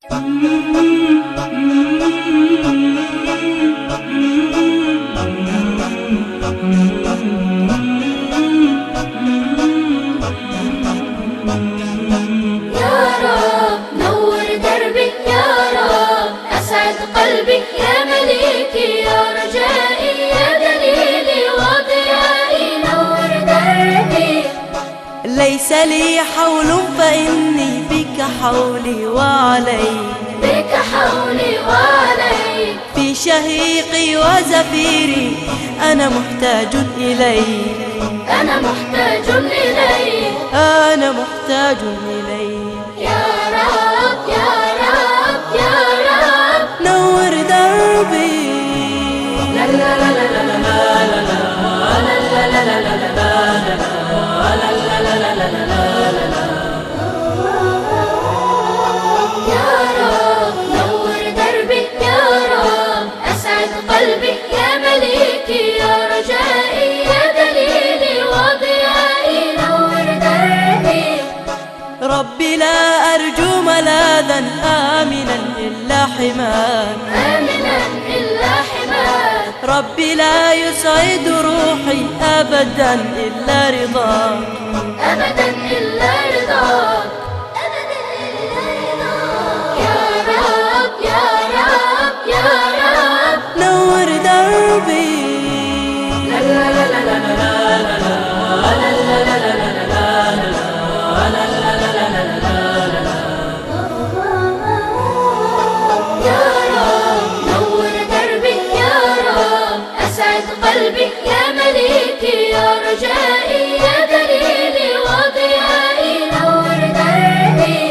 قلبي يا مليكي يا رجائي يا دليلي وضيائي نور دربي. ليس لي حول فإني بك حولي وعلي، بك حولي وعلي. في شهيقي وزفيري أنا محتاج إليك، أنا محتاج إليك، أنا محتاج إليك. يا رب يا رب يا رب نور دربي. لا لا لا لا لا لا لا لا لا لا لا قلبي يا مليكي يا رجائي يا دليلي وضيائي نور دربي. ربي لا أرجو ملاذا آمنا إلا حماك، آمنا إلا حماك. ربي لا يسعد روحي أبدا إلا رضاك، أبدا إلا رضاك، أبدا إلا رضاك. يا رب يا رب يا رب نور دربي. لا لا لا لا لا لا لا قلبي يا مليكي يا رجائي يا دليلي وضيائي نور دربي.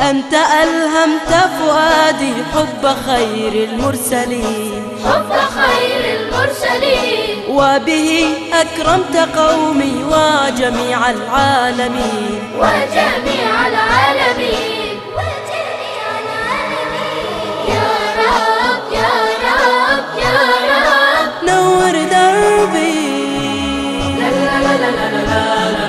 أنت ألهمت فؤادي حب خير المرسلين، حب خير المرسلين. وبه أكرمت قومي وجميع العالمين، وجميع العالمين، وجميع العالمين. يا رب يا رب يا رب نور دربي. لا لا لا لا لا لا لا لا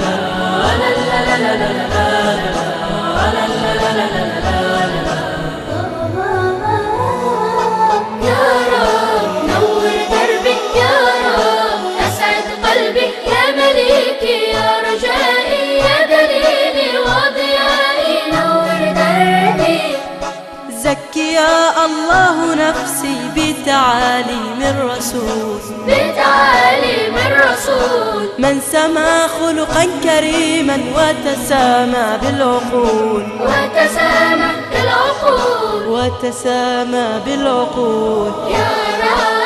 زكي يا الله نفسي بتعاليم الرسول، بتعاليم الرسول. من سما خلقا كريما وتسامى بالعقول، وتسامى بالعقول، وتسامى بالعقول. يا رب